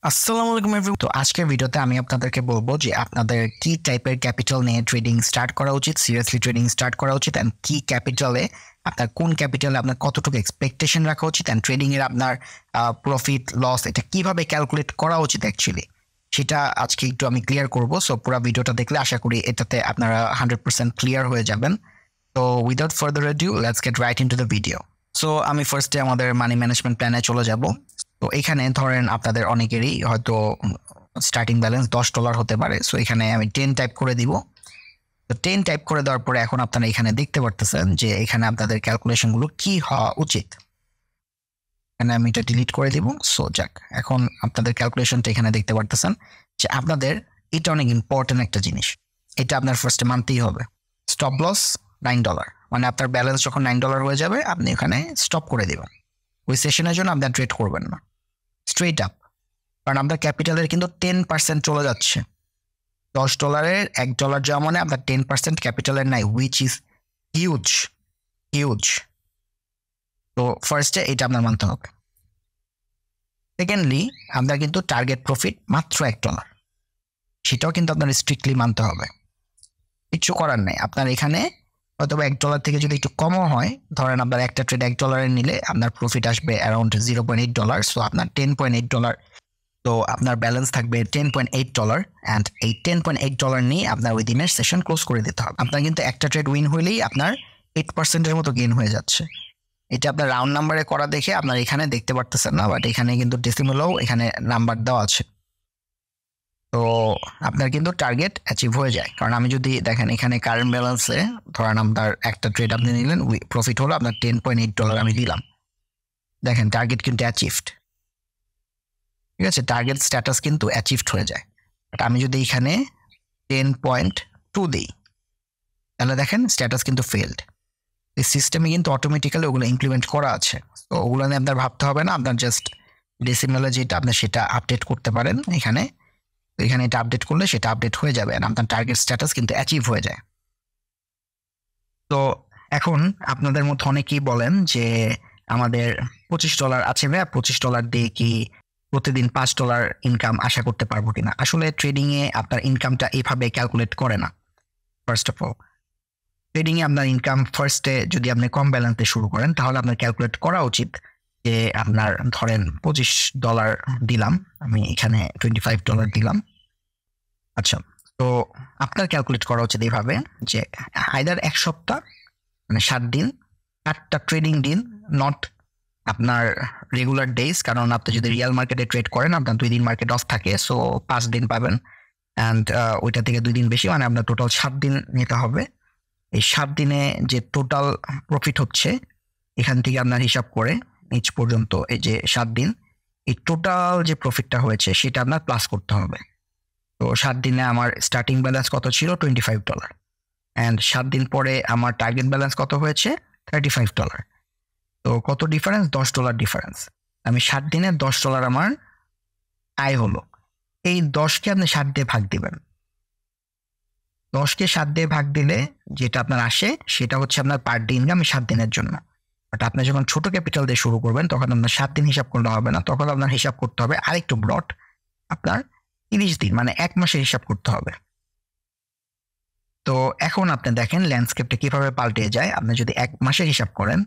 আসসালামু আলাইকুম এভরিওয়ান। তো আজকের ভিডিওতে আমি আপনাদেরকে বলবো যে আপনাদের কি টাইপের ক্যাপিটাল নিয়ে ট্রেডিং স্টার্ট করা উচিত, সিরিয়াসলি ট্রেডিং স্টার্ট করা উচিত, এন্ড কি ক্যাপিটালে আপনার কোন ক্যাপিটালে আপনার কতটুকু এক্সপেকটেশন রাখা উচিত, এন্ড ট্রেডিং এর আপনার প্রফিট লস এটা কিভাবে ক্যালকুলেট করা উচিত অ্যাকচুয়ালি, সেটা আজকে একটু আমি ক্লিয়ার করব। সো পুরো ভিডিওটা দেখলে আশা করি এটাতে আপনারা 100% ক্লিয়ার হয়ে যাবেন। তো without further adieu let's get right into the video. So আমি ফার্স্টে আমাদের মানি ম্যানেজমেন্ট প্ল্যানে চলে যাব। তো এখানে ধরেন আপনাদের অনেকেরই হয়তো স্টার্টিং ব্যালেন্স $10 হতে পারে। সো এখানে আমি 10 টাইপ করে দিব। তো 10 টাইপ করে দেওয়ার পরে এখন আপনারা এখানে দেখতে পারতেছেন যে এখানে আপনাদের ক্যালকুলেশনগুলো কি হওয়া উচিত। এখানে আমি এটা ডিলিট করে দিব। সো যাক, এখন আপনাদের ক্যালকুলেশনটা এখানে দেখতে পারতেছেন যে আপনাদের এটা অনেক ইম্পর্টেন্ট একটা জিনিস। এটা আপনার ফার্স্টে মানতেই হবে। স্টপ লস $9, মানে আপনার ব্যালেন্স যখন $9 হয়ে যাবে আপনি এখানে স্টপ করে দেবেন। ওই সেশনের জন্য আপনার ট্রেড করবেন না, স্ট্রেট আপ। কারণ আপনার ক্যাপিটালের কিন্তু 10% চলে যাচ্ছে। $10 $1 যাওয়া মানে আপনার 10% ক্যাপিটালের নাই, উইচ ইজ হিউজ হিউজ। তো ফার্স্টে এটা আপনার মানতে হবে। সেকেন্ডলি আপনার কিন্তু টার্গেট প্রফিট মাত্র $1, সেটাও কিন্তু আপনার স্ট্রিক্টলি মানতে হবে। কিছু করার নেই, আপনার এখানে হয়তো $1 থেকে যদি একটু কমও হয়, ধরেন আপনার একটা ট্রেড $1 নিলে আপনার প্রফিট আসবে অ্যারাউন্ড $0.8। সো আপনার $10.8, তো আপনার ব্যালেন্স থাকবে $10.8, অ্যান্ড এই $10.8 নিয়ে আপনার ওই দিনের সেশন ক্লোজ করে দিতে হবে। আপনার কিন্তু একটা ট্রেড উইন হইলেই আপনার 8%-এর মতো গেইন হয়ে যাচ্ছে। এটা আপনার রাউন্ড নাম্বারে করা দেখে আপনার এখানে দেখতে পারতেছেন না, বাট এখানে কিন্তু ডেসিমেলও এখানে নাম্বার দেওয়া আছে। তো আপনার কিন্তু টার্গেট অ্যাচিভ হয়ে যায়। কারণ আমি যদি দেখেন এখানে কারেন্ট ব্যালেন্সে ধরেন আপনার একটা ট্রেড আপনি নিলেন, প্রফিট হলো আপনার $10.8 আমি দিলাম, দেখেন টার্গেট কিন্তু অ্যাচিভড। ঠিক আছে, টার্গেট স্ট্যাটাস কিন্তু অ্যাচিভড হয়ে যায়। বাট আমি যদি এখানে 10.2 দিই তাহলে দেখেন স্ট্যাটাস কিন্তু ফেলড। এই সিস্টেমে কিন্তু অটোমেটিক্যালি ওগুলো ইমপ্লিমেন্ট করা আছে। তো ওগুলো নিয়ে আপনার ভাবতে হবে না, আপনার জাস্ট ডেসিমেলে যেটা আপনি সেটা আপডেট করতে পারেন এখানে। তো এখানে এটা আপডেট করলে সেটা আপডেট হয়ে যাবে, আর আপনার টার্গেট স্ট্যাটাস কিন্তু অ্যাচিভ হয়ে যায়। তো এখন আপনাদের মধ্যে অনেকেই বলেন যে আমাদের $25 আছে ভাইয়া, $25 দিয়ে কি প্রতিদিন $5 ইনকাম আশা করতে পারবো কিনা? আসলে ট্রেডিংয়ে আপনার ইনকামটা এইভাবে ক্যালকুলেট করে না। ফার্স্ট অফ অল, ট্রেডিংয়ে আপনার ইনকাম ফার্স্টে যদি আপনি কম ব্যালেন্সে শুরু করেন তাহলে আপনার ক্যালকুলেট করা উচিত যে আপনার ধরেন $25 দিলাম, আমি এখানে $25 দিলাম। আচ্ছা, তো আপনার ক্যালকুলেট করা উচিত এইভাবে যে আইদার এক সপ্তাহ মানে 7 দিন, 8টা ট্রেডিং দিন, নট আপনার রেগুলার ডেজ। কারণ আপনি যদি রিয়াল মার্কেটে ট্রেড করেন আপনার 2 দিন মার্কেট অফ থাকে, সো 5 দিন পাবেন, অ্যান্ড ওইটা থেকে 2 দিন বেশি, মানে আপনার টোটাল 7 দিন নিতে হবে। এই 7 দিনে যে টোটাল প্রফিট হচ্ছে এখান থেকে আপনার হিসাব করে নিচ পর্যন্ত এই যে 7 দিন, এই টোটাল যে প্রফিটটা হয়েছে সেটা আপনার প্লাস করতে হবে। তো 7 দিনে আমার স্টার্টিং ব্যালেন্স কত ছিল? $25, অ্যান্ড 7 দিন পরে আমার টার্গেট ব্যালেন্স কত হয়েছে? $35। তো কত ডিফারেন্স? $10 ডিফারেন্স। আমি 7 দিনে $10 আমার আয় হলো। এই 10কে আপনি 7 দিয়ে ভাগ দিবেন। 10কে 7 দিয়ে ভাগ দিলে যেটা আপনার আসে সেটা হচ্ছে আপনার পার ডে ইনকাম 7 দিনের জন্য। বাট আপনি যখন ছোট ক্যাপিটাল দিয়ে শুরু করবেন তখন আপনার 7 দিন হিসাব করলে হবে না, তখন আপনার হিসাব করতে হবে আরেকটু ব্রড, আপনার 30 দিন মানে 1 মাসের হিসাব করতে হবে। তো এখন আপনি দেখেন ল্যান্ডস্কেপটা কিভাবে পাল্টে যায়। আপনি যদি 1 মাসের হিসাব করেন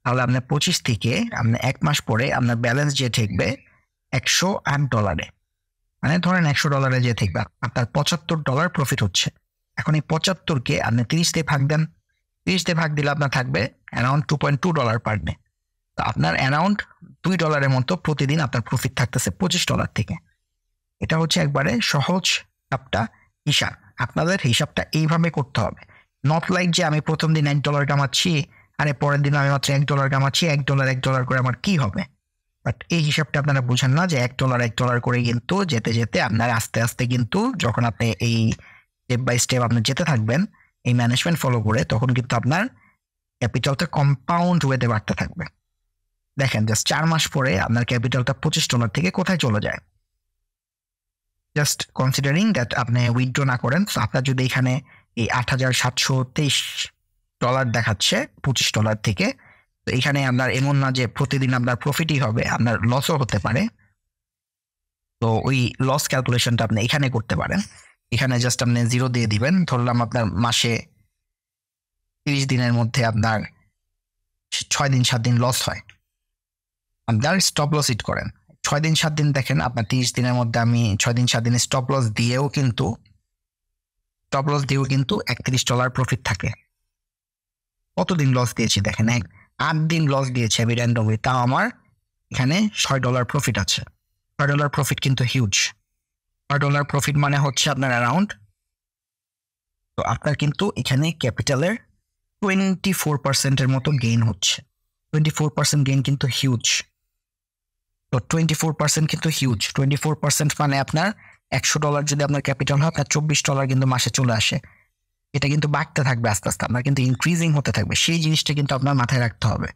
তাহলে আপনার 25 থেকে আপনি 1 মাস পরে আপনার ব্যালেন্স যে থাকবে $108, মানে ধরেন $100 যে থাকবে আপনার $75 প্রফিট হচ্ছে। এখন এই 75কে আপনি 30 দিয়ে ভাগ দেন, 30 দিয়ে ভাগ দিলে আপনার থাকবে অ্যারাউন্ড $2.2 পার ডে। তো আপনার অ্যারাউন্ড $2 মতো প্রতিদিন আপনার প্রফিট থাকতেছে $25 থেকে। এটা হচ্ছে একবারে সহজ একটা হিসাব। আপনাদের হিসাবটা এইভাবে করতে হবে, নট লাইক যে আমি প্রথম দিন $1 কামাচ্ছি, আরে পরের দিন আমি মাত্র $1 কামাচ্ছি, $1 করে আমার কি হবে? বাট এই হিসাবটা আপনারা বুঝেন না যে $1 করে কিন্তু যেতে যেতে আপনার আস্তে আস্তে কিন্তু যখন আপনি এই স্টেপ বাই স্টেপ আপনি যেতে থাকবেন এই ম্যানেজমেন্ট ফলো করে, তখন কিন্তু আপনার ক্যাপিটালটা কম্পাউন্ড ওয়েতে বাড়তে থাকবে। দেখেন জাস্ট 4 মাস পরে আপনার ক্যাপিটালটা $25 থেকে কোথায় চলে যায়। জাস্ট কনসিডারিং দ্যাট আপনি উইথড্র না করেন। আপনার যদি এখানে এই $8,723 দেখাচ্ছে $25 থেকে, তো এখানে আপনার এমন না যে প্রতিদিন আপনার প্রফিটই হবে, আপনার লসও হতে পারে। তো ওই লস ক্যালকুলেশনটা আপনি এখানে করতে পারেন। এখানে জাস্ট আপনি 0 দিয়ে দিবেন। ধরলাম আপনার মাসে 30 দিনের মধ্যে আপনার 6 দিন 7 দিন লস হয়, আপনার স্টপ লস হিট করেন। 6 দিন 7 দিন দেখেন আপনার 30 দিনের মধ্যে আমি 6 দিন 7 দিন স্টপ লস দিয়েও কিন্তু $31 প্রফিট থাকে। কতদিন লস দিয়েছি দেখেন, 8 দিন লস দিয়েছি আমি র্যান্ডমলি, তাও আমার এখানে $6 প্রফিট আছে। $6 প্রফিট কিন্তু হিউজ। $6 প্রফিট মানে হচ্ছে আপনার অ্যারাউন্ড, তো আপনার কিন্তু এখানে ক্যাপিটালের 24% মতো গেইন হচ্ছে। 24% গেইন কিন্তু হিউজ। তো 24% কিন্তু হিউজ। 24% মানে আপনার $100 যদি আপনার ক্যাপিটাল হয়, আপনার $24 কিন্তু মাসে চলে আসে। এটা কিন্তু বাড়তে থাকবে আস্তে আস্তে, আপনার কিন্তু ইনক্রিজিং হতে থাকবে। সেই জিনিসটা কিন্তু আপনার মাথায় রাখতে হবে।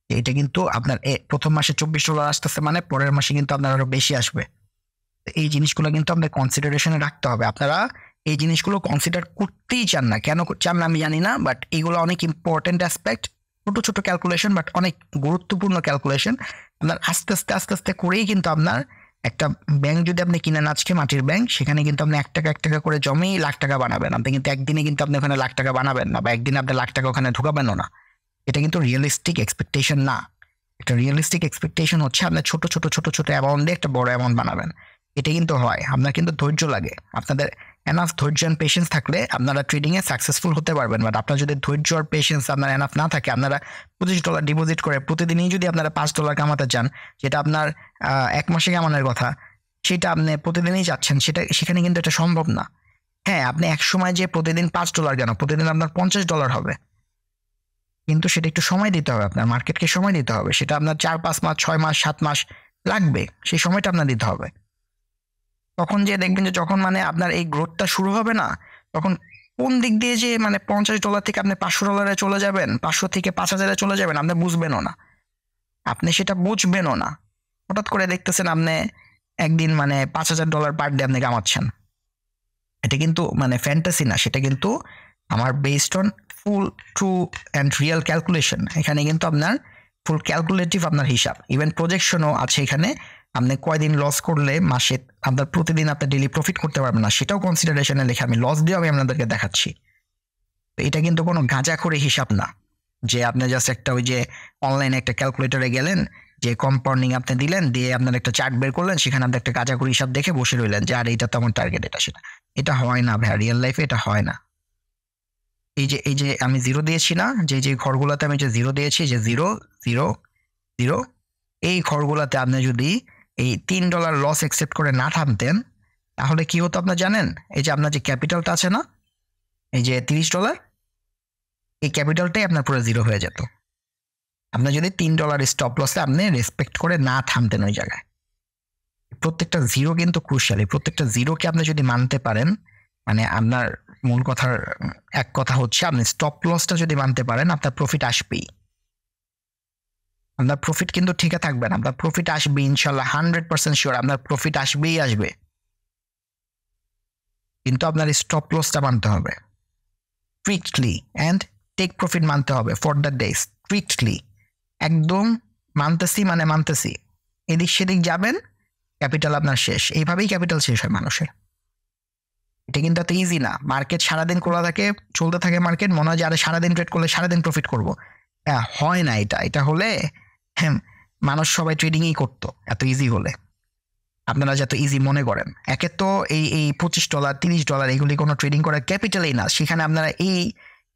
এটা কিন্তু আপনার প্রথম মাসে $24 আসতেছে মানে পরের মাসে কিন্তু আপনার আরো বেশি আসবে। এই জিনিসগুলো কিন্তু আপনার কনসিডারেশনে রাখতে হবে। আপনারা এই জিনিসগুলো কনসিডার করতেই চান না, কেন চান না আমি জানি না, বাট এগুলো অনেক ইম্পর্টেন্ট অ্যাসপেক্ট। ছোট ছোট ক্যালকুলেশন, বাট অনেক গুরুত্বপূর্ণ ক্যালকুলেশন। আপনার আস্তে আস্তে করেই কিন্তু আপনার একটা ব্যাংক যদি আপনি কিনেন আজকে, মাটির ব্যাংক, সেখানে কিন্তু আপনি 1 টাকা করে জমেই লাখ টাকা বানাবেন। আপনি কিন্তু একদিনে কিন্তু আপনি ওখানে লাখ টাকা বানাবেন না, বা একদিনে আপনি লাখ টাকা ওখানে ঢুকাবেনও না। এটা কিন্তু রিয়েলিস্টিক এক্সপেকটেশন না। একটা রিয়েলিস্টিক এক্সপেকটেশন হচ্ছে আপনার ছোট ছোট অ্যামাউন্ট দিয়ে একটা বড় অ্যামাউন্ট বানাবেন। এটা কিন্তু হয়, আপনার কিন্তু ধৈর্য লাগে। আপনাদের এনাফ ধৈর্য অ্যান্ড পেশেন্স থাকলে আপনারা ট্রেডিংয়ে সাকসেসফুল হতে পারবেন। বাট আপনার যদি ধৈর্য আর পেশেন্স আপনার এনাফ না থাকে, আপনারা $25 ডিপোজিট করে প্রতিদিনই যদি আপনারা $5 কামাতে চান, যেটা আপনার 1 মাসে কামানোর কথা, সেটা আপনি প্রতিদিনই যাচ্ছেন, সেখানে কিন্তু এটা সম্ভব না। হ্যাঁ, আপনি এক সময় যে প্রতিদিন $5 কেন, প্রতিদিন আপনার $50 হবে, কিন্তু সেটা একটু সময় দিতে হবে। আপনার মার্কেটকে সময় দিতে হবে। সেটা আপনার 4-5 মাস, 6 মাস, 7 মাস লাগবে। সেই সময়টা আপনার দিতে হবে। তখন যে দেখবেন যে যখন মানে আপনার এই গ্রোথটা শুরু হবে না, তখন কোন দিক দিয়ে যে মানে $50 থেকে আপনি $500 চলে যাবেন, 500 থেকে 5000 চলে যাবেন, আপনি বুঝবেনও না। আপনি সেটা বুঝবেনও না। হঠাৎ করে দেখতেছেন আপনি একদিন মানে $5000 পার ডে আপনি কামাচ্ছেন। এটা কিন্তু মানে ফ্যান্টাসি না, সেটা কিন্তু আমার based on full true and real calculation. এখানে কিন্তু আপনার ফুল ক্যালকুলেটিভ আপনার হিসাব, ইভেন প্রজেকশনও আছে এখানে। আপনি কয়দিন লস করলে মাসে আপনার প্রতিদিন আপনার ডেলি প্রফিট করতে পারবেন না, সেটাও কনসিডারেশনে লেখা আমি লস দিয়ে আমি আপনাদেরকে দেখাচ্ছি। তো এটা কিন্তু কোনো গাঁজা করে হিসাব না যে আপনি জাস্ট একটা ওই যে অনলাইনে একটা ক্যালকুলেটরে গেলেন, যে কম্পাউন্ডিং আপনি দিলেন, দিয়ে আপনার একটা চার্ট বের করলেন, সেখানে আপনি একটা গাঁজা করে হিসাব দেখে বসে রইলেন যে আর এইটা তো আমার টার্গেট, এটা সেটা। এটা হয় না ভাই, রিয়েল লাইফে এটা হয় না। এই যে আমি 0 দিয়েছি না, যে ঘরগুলোতে আমি যে 0 দিয়েছি, যে 0 0 0, এই ঘরগুলোতে আপনি যদি এই $3 লস অ্যাকসেপ্ট করে না থামতেন, তাহলে কি হতো আপনার জানেন? এই যে আপনার যে ক্যাপিটালটা আছে না, এই যে $30, এই ক্যাপিটালটাই আপনার পুরো 0 হয়ে যেত। আপনার যদি $3 স্টপ লসে আপনি রেসপেক্ট করে না থামতেন ওই জায়গায়। প্রত্যেকটা 0 কিন্তু ক্রুশিয়াল। এই প্রত্যেকটা 0কে আপনি যদি মানতে পারেন, মানে আপনার মূল কথার এক কথা হচ্ছে, আপনি স্টপ লসটা যদি মানতে পারেন, আপনার প্রফিট আসবেই। আপনার প্রফিট কিন্তু ঠিকই থাকবে না, আপনার প্রফিট আসবে ইনশাল্লাহ, 100% শিওর আপনার প্রফিট আসবেই আসবে। কিন্তু আপনার স্টপ লসটা মানতে হবে স্ট্রিক্টলি, অ্যান্ড টেক প্রফিট মানতে হবে ফর দ্য ডে, স্ট্রিক্টলি। একদম মানতেছি মানে মানতেছি। এদিক সেদিক যাবেন, ক্যাপিটাল আপনার শেষ। এইভাবেই ক্যাপিটাল শেষ হয় মানুষের। এটা কিন্তু এত ইজি না। মার্কেট সারাদিন খোলা থাকে, চলতে থাকে মার্কেট, মনে হয় যে আরে সারাদিন ট্রেড করলে সারাদিন প্রফিট করবো। হ্যাঁ, হয় না। এটা হলে হ্যাঁ, মানুষ সবাই ট্রেডিংই করতো এত ইজি হলে। আপনারা যত ইজি মনে করেন, একে তো এই $25 $30 এগুলি কোনো ট্রেডিং করার ক্যাপিটালই না। সেখানে আপনারা এই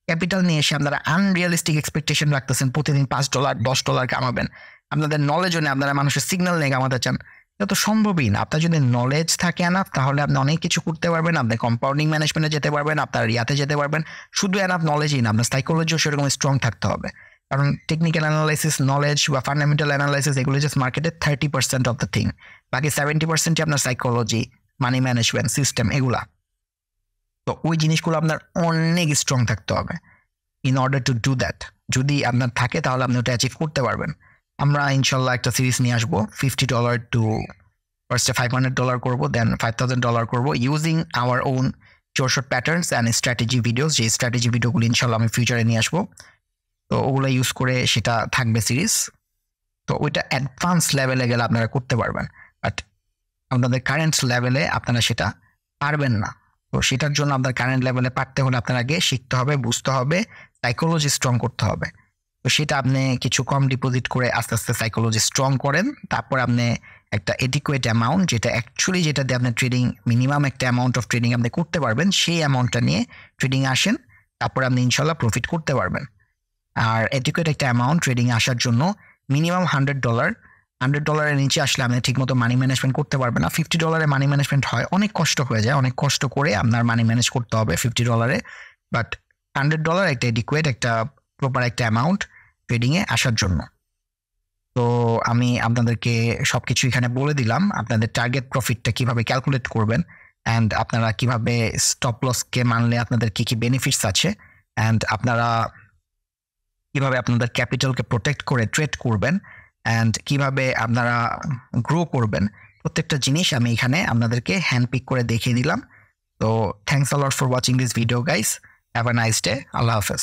ক্যাপিটাল নিয়ে এসে আপনারা আনরিয়ালিস্টিক এক্সপেকটেশন রাখতেছেন প্রতিদিন $5 $10 কামাবেন। আপনাদের নলেজও নেই, আপনারা মানুষের সিগন্যাল নিয়ে কামাতে চান। এটা তো সম্ভবই না। আপনার যদি নলেজ থাকে এনাফ, তাহলে আপনি অনেক কিছু করতে পারবেন। আপনি কম্পাউন্ডিং ম্যানেজমেন্টে যেতে পারবেন, আপনার ইয়াতে যেতে পারবেন। শুধু এনাফ নলেজই না, আপনার সাইকোলজিও সেরকম স্ট্রং থাকতে হবে। কারণ টেকনিক্যাল অ্যানালাইসিস, নলেজ বা ফান্ডামেন্টাল অ্যানালাইসিস, এগুলো জাস্ট মার্কেটের 30% অফ দ্য থিং। বাকি 70%ই আপনার সাইকোলজি, মানি ম্যানেজমেন্ট সিস্টেম, এগুলা। তো ওই জিনিসগুলো আপনার অনেক স্ট্রং থাকতে হবে in order to do that. যদি আপনার থাকে তাহলে আপনি ওটা অ্যাচিভ করতে পারবেন। আমরা ইনশাল্লাহ একটা সিরিজ নিয়ে আসবো, $50 টু ফার্স্টে $500 করবো, দেন $5000 করবো, using our own short patterns and strategy videos. যে স্ট্র্যাটেজি ভিডিওগুলো ইনশাল্লাহ আমি ফিউচারে নিয়ে আসবো। তো ওগুলো ইউজ করে সেটা থাকবে সিরিজ। তো ওইটা অ্যাডভান্স লেভেলে গেলে আপনারা করতে পারবেন। বাট আপনাদের কারেন্ট লেভেলে আপনারা সেটা পারবেন না। তো সেটার জন্য আপনার কারেন্ট লেভেলে পারতে হলে আপনার আগে শিখতে হবে, বুঝতে হবে, সাইকোলজি স্ট্রং করতে হবে। তো সেটা আপনি কিছু কম ডিপোজিট করে আস্তে আস্তে সাইকোলজি স্ট্রং করেন। তারপর আপনি একটা এডিকুয়েট অ্যামাউন্ট, যেটা অ্যাকচুয়ালি যেটা দিয়ে আপনি ট্রেডিং মিনিমাম একটা অ্যামাউন্ট অফ ট্রেডিং আপনি করতে পারবেন, সেই অ্যামাউন্টটা নিয়ে ট্রেডিং আসেন। তারপর আপনি ইনশাল্লাহ প্রফিট করতে পারবেন। আর এডিকুয়েট একটা অ্যামাউন্ট ট্রেডিং আসার জন্য মিনিমাম $100 নিচে আসলে আপনি ঠিকমতো মানি ম্যানেজমেন্ট করতে পারবেন না। $50 মানি ম্যানেজমেন্ট হয়, অনেক কষ্ট হয়ে যায়, অনেক কষ্ট করে আপনার মানি ম্যানেজ করতে হবে $50। বাট $100 একটা এডিকুয়েট একটা প্রপার একটা অ্যামাউন্ট ট্রেডিংয়ে আসার জন্য। তো আমি আপনাদেরকে সবকিছু এখানে বলে দিলাম, আপনাদের টার্গেট প্রফিটটা কিভাবে ক্যালকুলেট করবেন, অ্যান্ড আপনারা কিভাবে স্টপ লসকে মানলে আপনাদের কি কি বেনিফিটস আছে, অ্যান্ড আপনারা কিভাবে আপনাদের ক্যাপিটালকে প্রোটেক্ট করে ট্রেড করবেন, অ্যান্ড কিভাবে আপনারা গ্রো করবেন, প্রত্যেকটা জিনিস আমি এখানে আপনাদেরকে হ্যান্ড পিক করে দেখিয়ে দিলাম। তো thanks a lot for watching this video guys. Have a nice day. আল্লাহ হাফেজ।